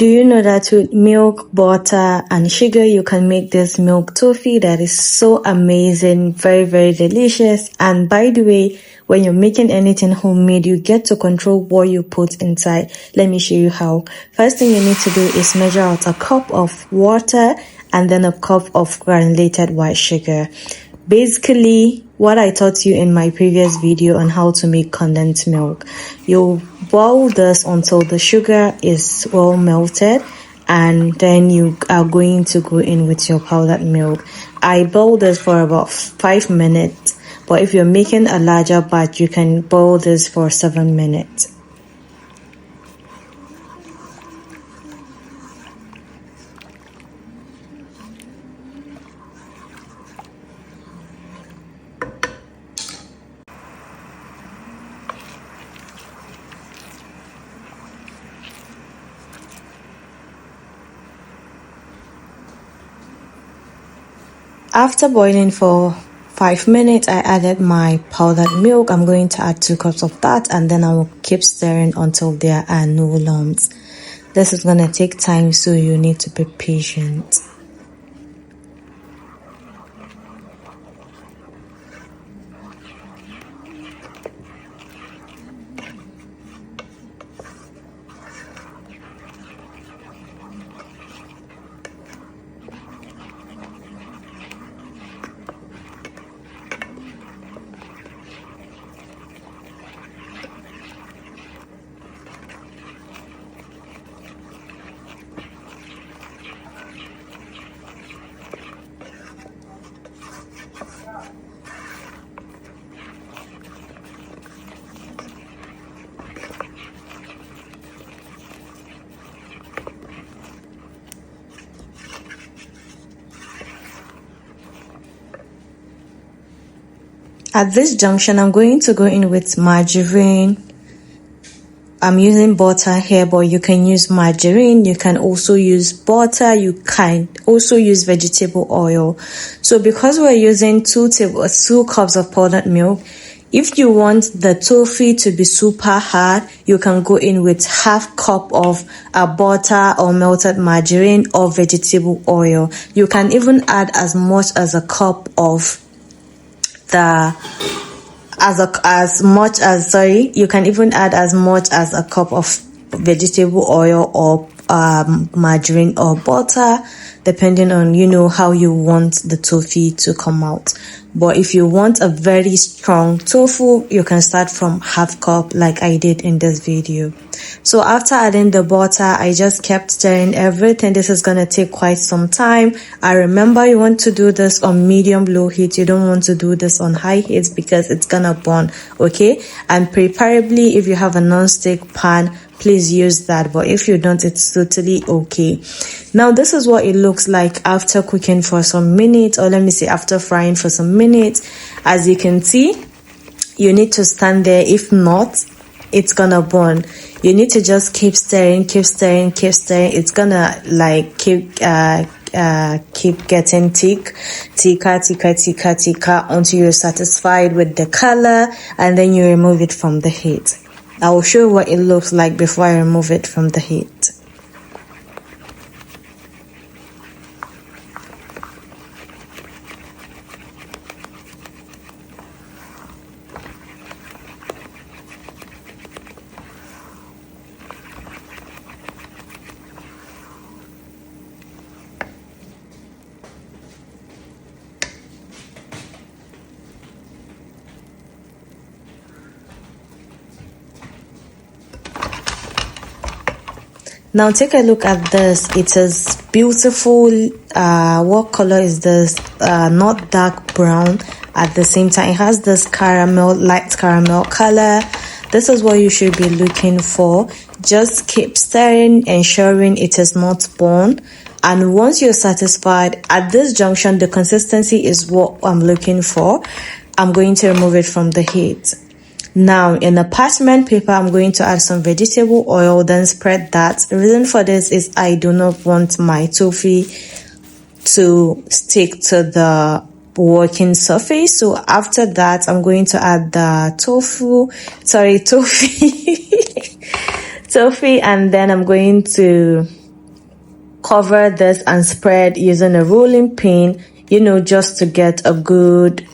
Do you know that with milk, butter, and sugar, you can make this milk toffee that is so amazing, very, very delicious. And by the way, when you're making anything homemade, you get to control what you put inside. Let me show you how. First thing you need to do is measure out a cup of water and then a cup of granulated white sugar. Basically, what I taught you in my previous video on how to make condensed milk. You boil this until the sugar is well melted, and then you are going to go in with your powdered milk. I boil this for about 5 minutes, but if you're making a larger batch, you can boil this for 7 minutes. After boiling for 5 minutes, I added my powdered milk. I'm going to add 2 cups of that, and then I will keep stirring until there are no lumps. This is going to take time, so you need to be patient. At this junction, I'm going to go in with margarine. I'm using butter here, but you can use margarine. You can also use butter. You can also use vegetable oil. So because we're using 2 cups of powdered milk, if you want the toffee to be super hard, you can go in with half cup of butter or melted margarine or vegetable oil. You can even add as much as a cup of you can even add as much as a cup of vegetable oil or margarine or butter, depending on how you want the toffee to come out. But if you want a very strong tofu, you can start from half cup like I did in this video. So after adding the butter, I just kept stirring everything. This is gonna take quite some time. I remember you want to do this on medium-low heat. You don't want to do this on high heat because it's gonna burn, okay? And preferably if you have a non-stick pan, please use that, but if you don't, it's totally okay. Now this is what it looks like after cooking for some minutes, or let me say after frying for some minutes. As you can see, you need to stand there. If not, it's gonna burn. You need to just keep stirring, keep stirring, keep stirring. It's gonna like keep getting thicker until you're satisfied with the color, and then you remove it from the heat. I will show you what it looks like before I remove it from the heat. Now take a look at this. It is beautiful. What color is this? Not dark brown. At the same time, it has this light caramel color. This is what you should be looking for. Just keep stirring, ensuring it is not burned. And once you're satisfied, at this junction, the consistency is what I'm looking for. I'm going to remove it from the heat. Now, in a parchment paper, I'm going to add some vegetable oil, then spread that. The reason for this is I do not want my toffee to stick to the working surface. So after that, I'm going to add the toffee, and then I'm going to cover this and spread using a rolling pin, just to get a good,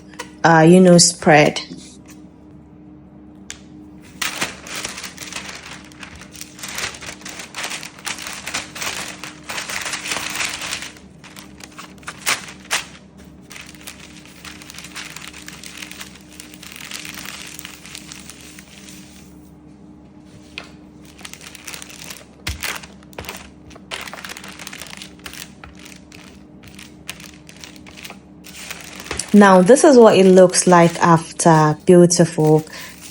spread. Now, this is what it looks like after. Beautiful.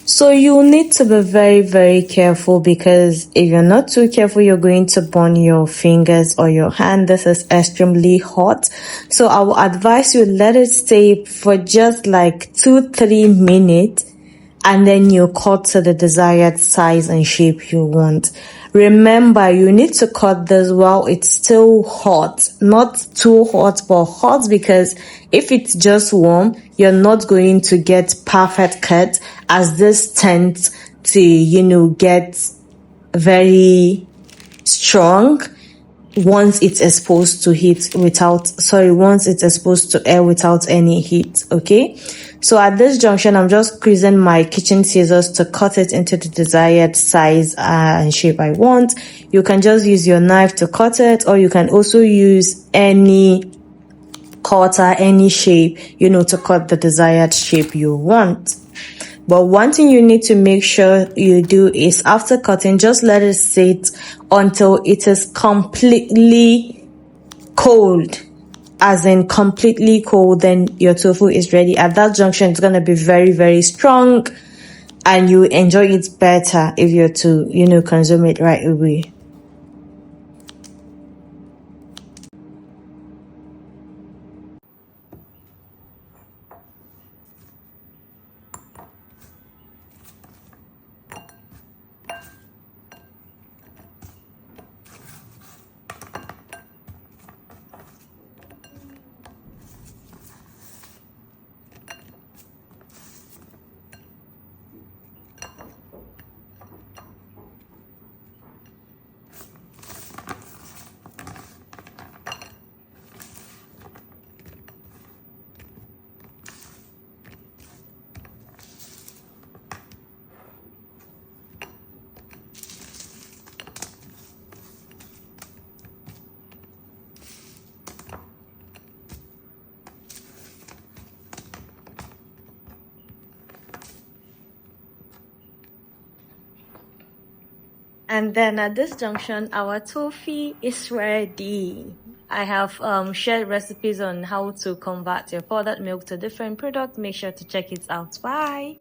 So you need to be very, very careful, because if you're not too careful, you're going to burn your fingers or your hand. This is extremely hot. So I will advise you, let it stay for just like 2-3 minutes, and then you cut to the desired size and shape you want. Remember, you need to cut this while it's still hot, not too hot, but hot, because if it's just warm, you're not going to get perfect cut, as this tends to, get very strong once it's exposed to once it's exposed to air without any heat. Okay, so at this junction, I'm just using my kitchen scissors to cut it into the desired size and shape I want. You can just use your knife to cut it, or you can also use any cutter, any shape, to cut the desired shape you want. But one thing you need to make sure you do is, after cutting, just let it sit until it is completely cold. As in completely cold, then your tofu is ready. At that junction, it's going to be very, very strong, and you enjoy it better if you're to, consume it right away. And then at this junction, our toffee is ready. I have shared recipes on how to convert your powdered milk to different products. Make sure to check it out. Bye.